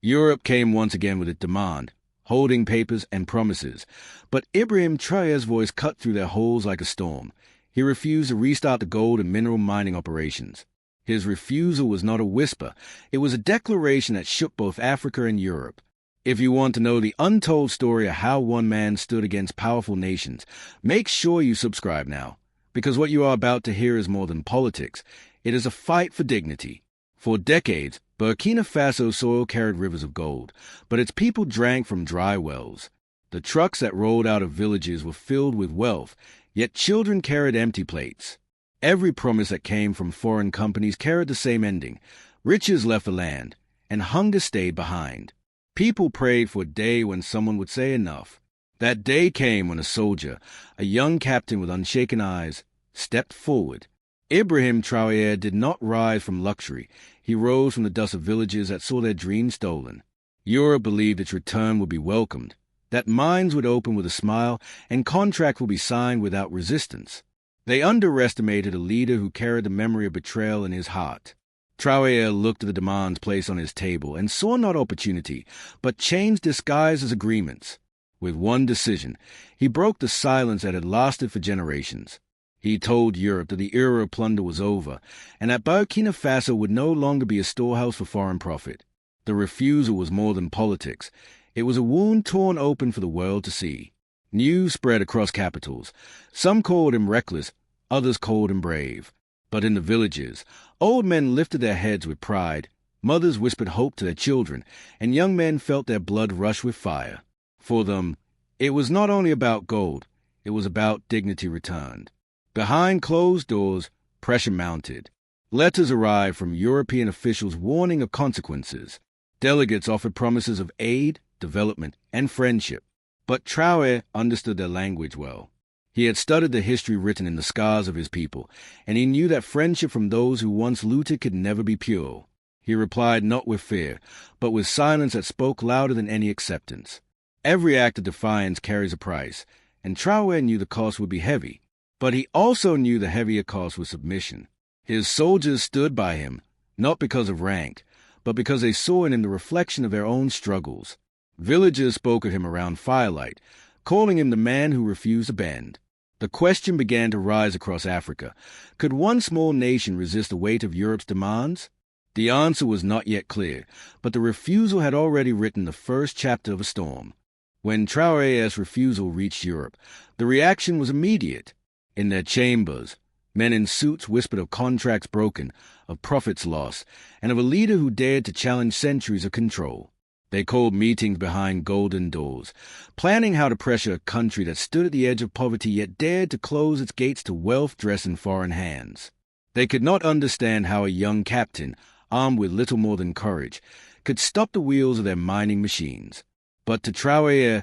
Europe came once again with its demand, holding papers and promises, but Ibrahim Traoré's voice cut through their holes like a storm. He refused to restart the gold and mineral mining operations. His refusal was not a whisper, it was a declaration that shook both Africa and Europe. If you want to know the untold story of how one man stood against powerful nations, make sure you subscribe now, because what you are about to hear is more than politics. It is a fight for dignity. For decades, Burkina Faso soil carried rivers of gold, but its people drank from dry wells. The trucks that rolled out of villages were filled with wealth, yet children carried empty plates. Every promise that came from foreign companies carried the same ending. Riches left the land, and hunger stayed behind. People prayed for a day when someone would say enough. That day came when a soldier, a young captain with unshaken eyes, stepped forward. Ibrahim Traoré did not rise from luxury. He rose from the dust of villages that saw their dreams stolen. Europe believed its return would be welcomed, that mines would open with a smile and contracts would be signed without resistance. They underestimated a leader who carried the memory of betrayal in his heart. Traoré looked at the demands placed on his table and saw not opportunity, but change disguised as agreements. With one decision, he broke the silence that had lasted for generations. He told Europe that the era of plunder was over, and that Burkina Faso would no longer be a storehouse for foreign profit. The refusal was more than politics. It was a wound torn open for the world to see. News spread across capitals. Some called him reckless, others called him brave. But in the villages, old men lifted their heads with pride, mothers whispered hope to their children, and young men felt their blood rush with fire. For them, it was not only about gold, it was about dignity returned. Behind closed doors, pressure mounted. Letters arrived from European officials warning of consequences. Delegates offered promises of aid, development, and friendship. But Traoré understood their language well. He had studied the history written in the scars of his people, and he knew that friendship from those who once looted could never be pure. He replied not with fear, but with silence that spoke louder than any acceptance. Every act of defiance carries a price, and Traoré knew the cost would be heavy. But he also knew the heavier cost was submission. His soldiers stood by him, not because of rank, but because they saw in him the reflection of their own struggles. Villagers spoke of him around firelight, calling him the man who refused to bend. The question began to rise across Africa. Could one small nation resist the weight of Europe's demands? The answer was not yet clear, but the refusal had already written the first chapter of a storm. When Traoré's refusal reached Europe, the reaction was immediate. In their chambers, men in suits whispered of contracts broken, of profits lost, and of a leader who dared to challenge centuries of control. They called meetings behind golden doors, planning how to pressure a country that stood at the edge of poverty yet dared to close its gates to wealth dressed in foreign hands. They could not understand how a young captain, armed with little more than courage, could stop the wheels of their mining machines. But to Traoré,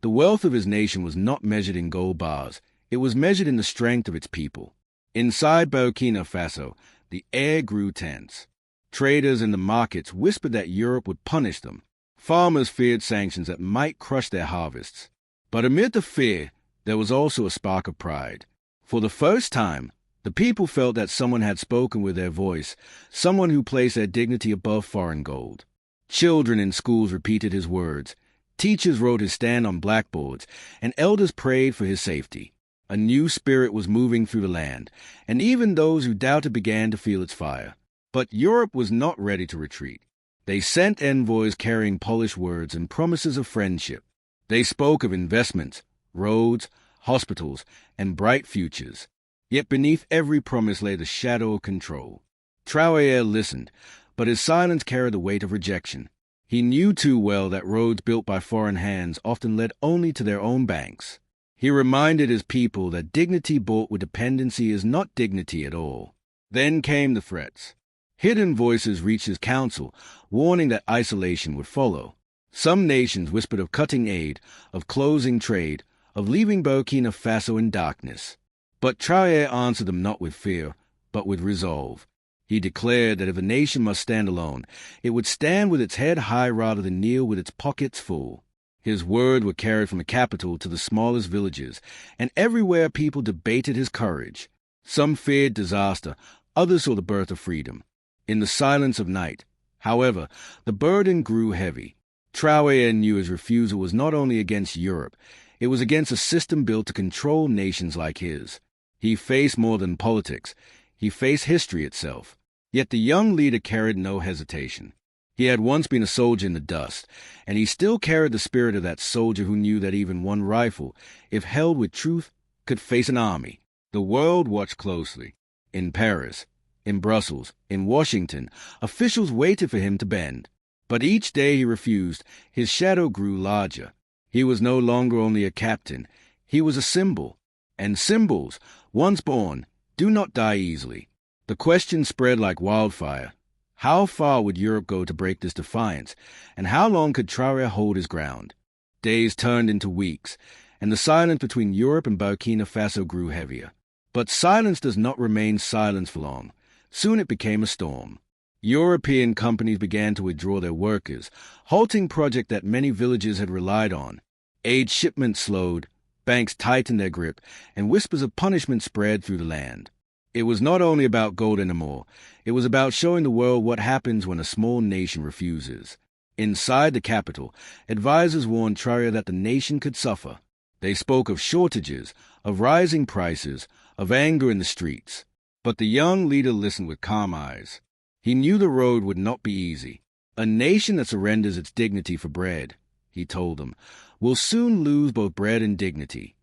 the wealth of his nation was not measured in gold bars. It was measured in the strength of its people. Inside Burkina Faso, the air grew tense. Traders in the markets whispered that Europe would punish them. Farmers feared sanctions that might crush their harvests. But amid the fear, there was also a spark of pride. For the first time, the people felt that someone had spoken with their voice, someone who placed their dignity above foreign gold. Children in schools repeated his words. Teachers wrote his stand on blackboards, and elders prayed for his safety. A new spirit was moving through the land, and even those who doubted began to feel its fire. But Europe was not ready to retreat. They sent envoys carrying polished words and promises of friendship. They spoke of investments, roads, hospitals, and bright futures. Yet beneath every promise lay the shadow of control. Traoré listened, but his silence carried the weight of rejection. He knew too well that roads built by foreign hands often led only to their own banks. He reminded his people that dignity bought with dependency is not dignity at all. Then came the threats. Hidden voices reached his council, warning that isolation would follow. Some nations whispered of cutting aid, of closing trade, of leaving Burkina Faso in darkness. But Traoré answered them not with fear, but with resolve. He declared that if a nation must stand alone, it would stand with its head high rather than kneel with its pockets full. His word were carried from the capital to the smallest villages, and everywhere people debated his courage. Some feared disaster, others saw the birth of freedom. In the silence of night, However, the burden grew heavy. Traoré knew his refusal was not only against Europe, it was against a system built to control nations like his. He faced more than politics. He faced history itself. Yet the young leader carried no hesitation. He had once been a soldier in the dust, and he still carried the spirit of that soldier who knew that even one rifle, if held with truth, could face an army. The world watched closely. In Paris, in Brussels, in Washington, officials waited for him to bend. But each day he refused, his shadow grew larger. He was no longer only a captain, he was a symbol. And symbols, once born, do not die easily. The question spread like wildfire. How far would Europe go to break this defiance, and how long could Traoré hold his ground? Days turned into weeks, and the silence between Europe and Burkina Faso grew heavier. But silence does not remain silence for long. Soon it became a storm. European companies began to withdraw their workers, halting projects that many villages had relied on. Aid shipments slowed, banks tightened their grip, and whispers of punishment spread through the land. It was not only about gold anymore, it was about showing the world what happens when a small nation refuses. Inside the capital, advisors warned Traoré that the nation could suffer. They spoke of shortages, of rising prices, of anger in the streets. But the young leader listened with calm eyes. He knew the road would not be easy. A nation that surrenders its dignity for bread, he told them, will soon lose both bread and dignity.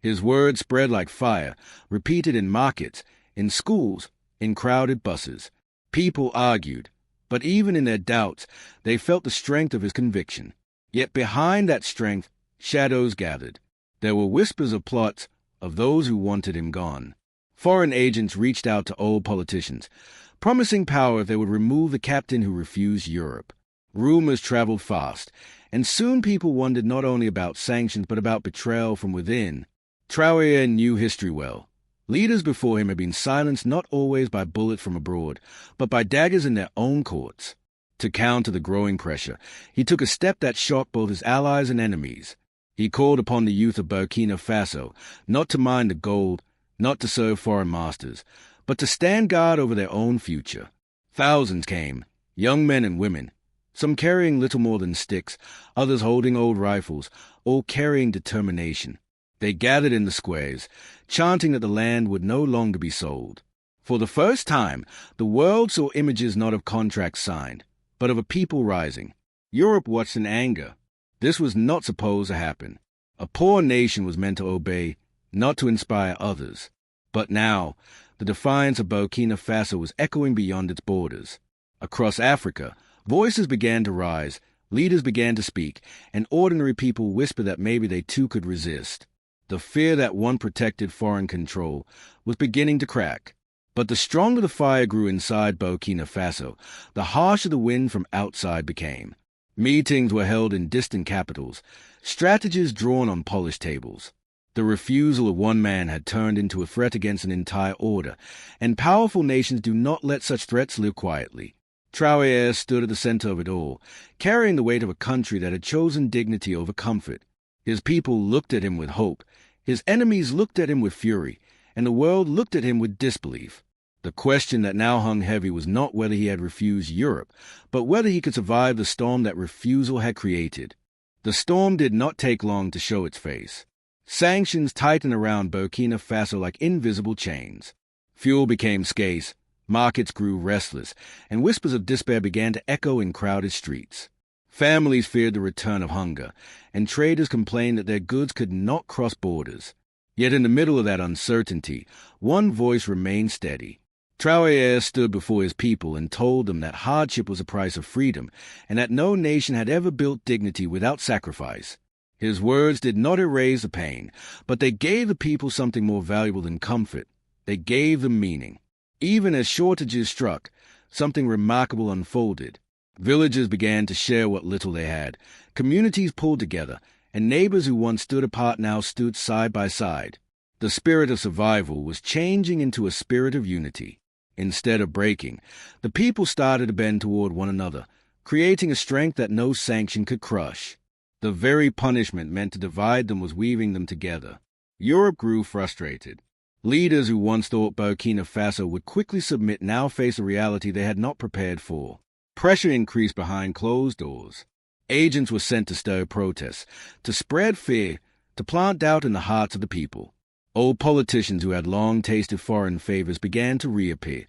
His words spread like fire, repeated in markets, in schools, in crowded buses. People argued, but even in their doubts, they felt the strength of his conviction. Yet behind that strength, shadows gathered. There were whispers of plots, of those who wanted him gone. Foreign agents reached out to old politicians, promising power if they would remove the captain who refused Europe. Rumors traveled fast, and soon people wondered not only about sanctions but about betrayal from within. Traoré knew history well. Leaders before him had been silenced not always by bullets from abroad, but by daggers in their own courts. To counter the growing pressure, he took a step that shocked both his allies and enemies. He called upon the youth of Burkina Faso not to mine the gold, not to serve foreign masters, but to stand guard over their own future. Thousands came, young men and women, some carrying little more than sticks, others holding old rifles, all carrying determination. They gathered in the squares, chanting that the land would no longer be sold. For the first time, the world saw images not of contracts signed, but of a people rising. Europe watched in anger. This was not supposed to happen. A poor nation was meant to obey, not to inspire others. But now, the defiance of Burkina Faso was echoing beyond its borders. Across Africa, voices began to rise, leaders began to speak, and ordinary people whispered that maybe they too could resist. The fear that one protected foreign control was beginning to crack. But the stronger the fire grew inside Burkina Faso, the harsher the wind from outside became. Meetings were held in distant capitals, strategies drawn on polished tables. The refusal of one man had turned into a threat against an entire order, and powerful nations do not let such threats live quietly. Traoré stood at the center of it all, carrying the weight of a country that had chosen dignity over comfort. His people looked at him with hope, his enemies looked at him with fury, and the world looked at him with disbelief. The question that now hung heavy was not whether he had refused Europe, but whether he could survive the storm that refusal had created. The storm did not take long to show its face. Sanctions tightened around Burkina Faso like invisible chains. Fuel became scarce, markets grew restless, and whispers of despair began to echo in crowded streets. Families feared the return of hunger, and traders complained that their goods could not cross borders. Yet in the middle of that uncertainty, one voice remained steady. Traoré stood before his people and told them that hardship was a price of freedom, and that no nation had ever built dignity without sacrifice. His words did not erase the pain, but they gave the people something more valuable than comfort. They gave them meaning. Even as shortages struck, something remarkable unfolded. Villages began to share what little they had. Communities pulled together, and neighbors who once stood apart now stood side by side. The spirit of survival was changing into a spirit of unity. Instead of breaking, the people started to bend toward one another, creating a strength that no sanction could crush. The very punishment meant to divide them was weaving them together. Europe grew frustrated. Leaders who once thought Burkina Faso would quickly submit now faced a reality they had not prepared for. Pressure increased behind closed doors. Agents were sent to stir protests, to spread fear, to plant doubt in the hearts of the people. Old politicians who had long tasted foreign favors began to reappear,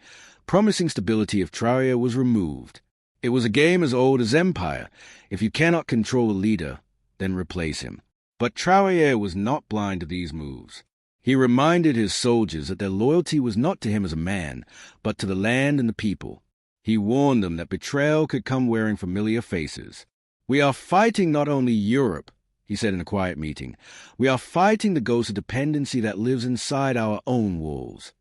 promising stability if Traoré was removed. It was a game as old as empire. If you cannot control a leader, then replace him. But Traoré was not blind to these moves. He reminded his soldiers that their loyalty was not to him as a man, but to the land and the people. He warned them that betrayal could come wearing familiar faces. "We are fighting not only Europe," he said in a quiet meeting. "We are fighting the ghost of dependency that lives inside our own walls."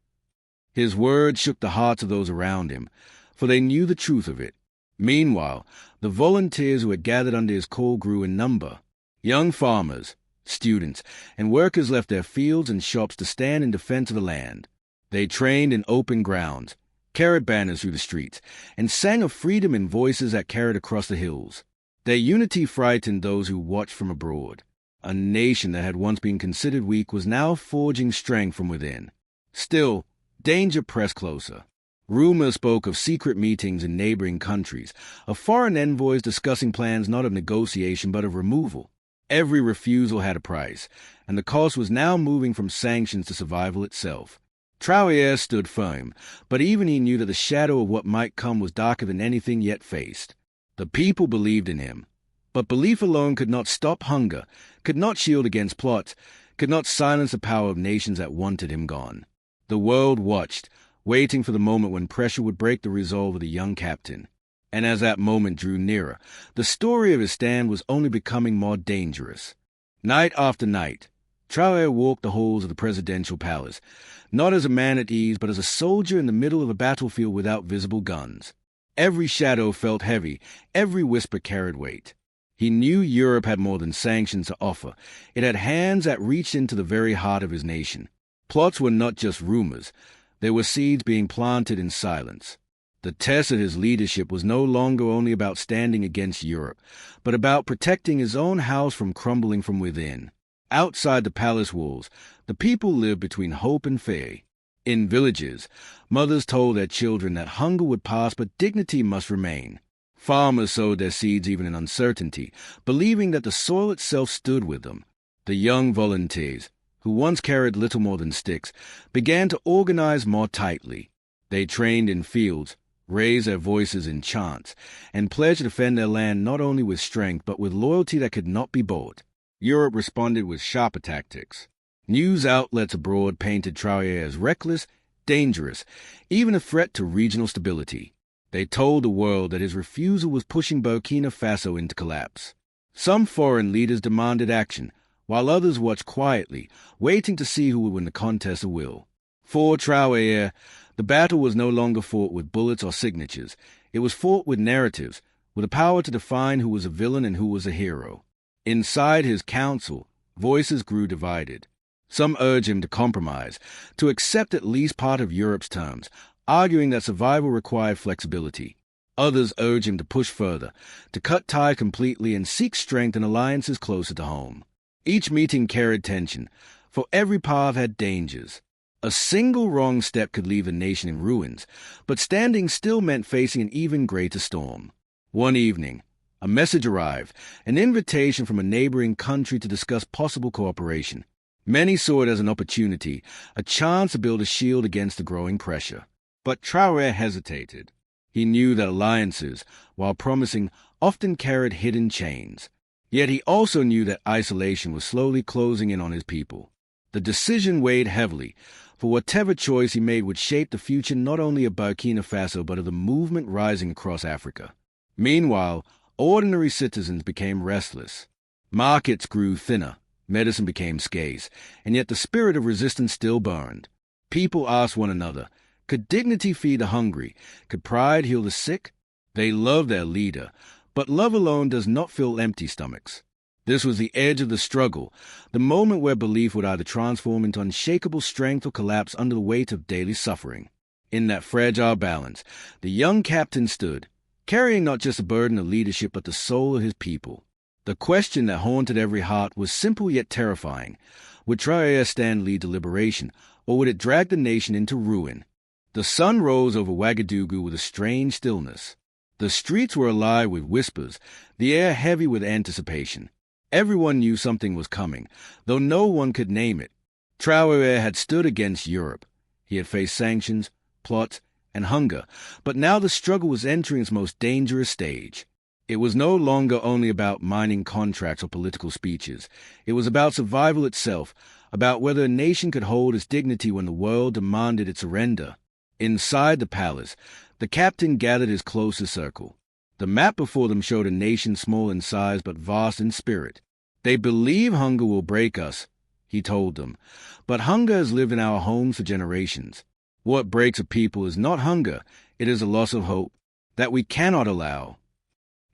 His words shook the hearts of those around him, for they knew the truth of it. Meanwhile, the volunteers who had gathered under his call grew in number. Young farmers, students, and workers left their fields and shops to stand in defense of the land. They trained in open grounds, carried banners through the streets, and sang of freedom in voices that carried across the hills. Their unity frightened those who watched from abroad. A nation that had once been considered weak was now forging strength from within. Still, danger pressed closer. Rumors spoke of secret meetings in neighboring countries, of foreign envoys discussing plans not of negotiation but of removal. Every refusal had a price, and the cost was now moving from sanctions to survival itself. Traoré stood firm, but even he knew that the shadow of what might come was darker than anything yet faced. The people believed in him, but belief alone could not stop hunger, could not shield against plots, could not silence the power of nations that wanted him gone. The world watched, waiting for the moment when pressure would break the resolve of the young captain. And as that moment drew nearer, the story of his stand was only becoming more dangerous. Night after night, Traoré walked the halls of the presidential palace, not as a man at ease, but as a soldier in the middle of a battlefield without visible guns. Every shadow felt heavy, every whisper carried weight. He knew Europe had more than sanctions to offer. It had hands that reached into the very heart of his nation. Plots were not just rumors. They were seeds being planted in silence. The test of his leadership was no longer only about standing against Europe, but about protecting his own house from crumbling from within. Outside the palace walls, the people lived between hope and fear. In villages, mothers told their children that hunger would pass but dignity must remain. Farmers sowed their seeds even in uncertainty, believing that the soil itself stood with them. The young volunteers, who once carried little more than sticks, began to organize more tightly. They trained in fields, raised their voices in chants, and pledged to defend their land not only with strength but with loyalty that could not be bought. Europe responded with sharper tactics. News outlets abroad painted Traoré as reckless, dangerous, even a threat to regional stability. They told the world that his refusal was pushing Burkina Faso into collapse. Some foreign leaders demanded action, while others watched quietly, waiting to see who would win the contest of will. For Traoré, the battle was no longer fought with bullets or signatures. It was fought with narratives, with the power to define who was a villain and who was a hero. Inside his council, voices grew divided. Some urged him to compromise, to accept at least part of Europe's terms, arguing that survival required flexibility. Others urged him to push further, to cut ties completely and seek strength in alliances closer to home. Each meeting carried tension, for every path had dangers. A single wrong step could leave the nation in ruins, but standing still meant facing an even greater storm. One evening, a message arrived, an invitation from a neighboring country to discuss possible cooperation. Many saw it as an opportunity, a chance to build a shield against the growing pressure. But Traoré hesitated. He knew that alliances, while promising, often carried hidden chains. Yet he also knew that isolation was slowly closing in on his people. The decision weighed heavily, for whatever choice he made would shape the future not only of Burkina Faso but of the movement rising across Africa. Meanwhile, ordinary citizens became restless. Markets grew thinner, medicine became scarce, and yet the spirit of resistance still burned. People asked one another, could dignity feed the hungry? Could pride heal the sick? They loved their leader, but love alone does not fill empty stomachs. This was the edge of the struggle, the moment where belief would either transform into unshakable strength or collapse under the weight of daily suffering. In that fragile balance, the young captain stood, carrying not just the burden of leadership but the soul of his people. The question that haunted every heart was simple yet terrifying. Would Traoré stand lead to liberation, or would it drag the nation into ruin? The sun rose over Ouagadougou with a strange stillness. The streets were alive with whispers, the air heavy with anticipation. Everyone knew something was coming, though no one could name it. Traoré had stood against Europe. He had faced sanctions, plots, and hunger, but now the struggle was entering its most dangerous stage. It was no longer only about mining contracts or political speeches. It was about survival itself, about whether a nation could hold its dignity when the world demanded its surrender. Inside the palace, the captain gathered his closest circle. The map before them showed a nation small in size but vast in spirit. They believe hunger will break us, he told them, but hunger has lived in our homes for generations. What breaks a people is not hunger, it is a loss of hope that we cannot allow.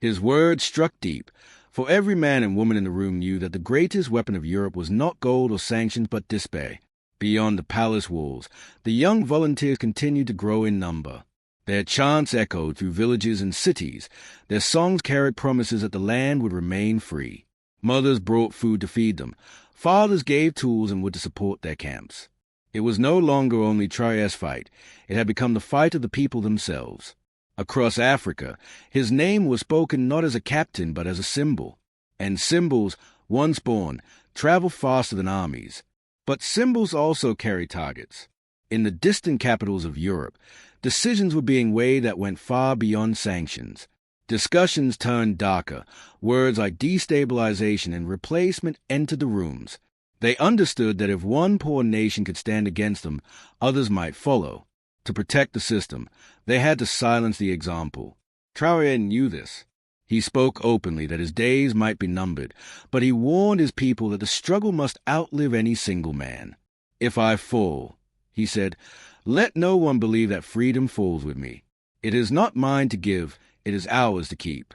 His words struck deep, for every man and woman in the room knew that the greatest weapon of Europe was not gold or sanctions but despair. Beyond the palace walls, the young volunteers continued to grow in number. Their chants echoed through villages and cities. Their songs carried promises that the land would remain free. Mothers brought food to feed them. Fathers gave tools and wood to support their camps. It was no longer only Traoré's fight. It had become the fight of the people themselves. Across Africa, his name was spoken not as a captain but as a symbol. And symbols, once born, travel faster than armies. But symbols also carry targets. In the distant capitals of Europe, decisions were being weighed that went far beyond sanctions. Discussions turned darker. Words like destabilization and replacement entered the rooms. They understood that if one poor nation could stand against them, others might follow. To protect the system, they had to silence the example. Traoré knew this. He spoke openly that his days might be numbered, but he warned his people that the struggle must outlive any single man. "If I fall," he said, "let no one believe that freedom falls with me. It is not mine to give, it is ours to keep."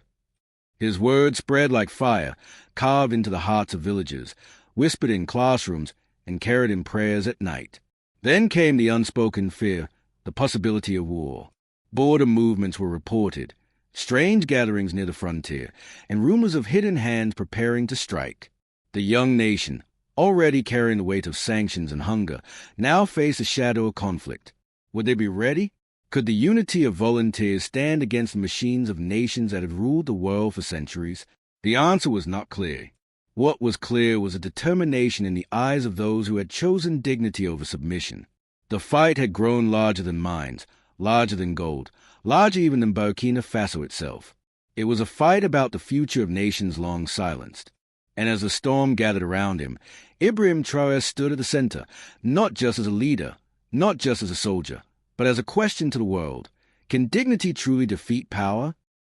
His words spread like fire, carved into the hearts of villagers, whispered in classrooms, and carried in prayers at night. Then came the unspoken fear, the possibility of war. Border movements were reported, strange gatherings near the frontier, and rumors of hidden hands preparing to strike. The young nation, already carrying the weight of sanctions and hunger, now faced the shadow of conflict. Would they be ready? Could the unity of volunteers stand against the machines of nations that had ruled the world for centuries? The answer was not clear. What was clear was a determination in the eyes of those who had chosen dignity over submission. The fight had grown larger than mines, larger than gold, larger even than Burkina Faso itself. It was a fight about the future of nations long silenced. And as the storm gathered around him, Ibrahim Traoré stood at the center, not just as a leader, not just as a soldier, but as a question to the world. Can dignity truly defeat power?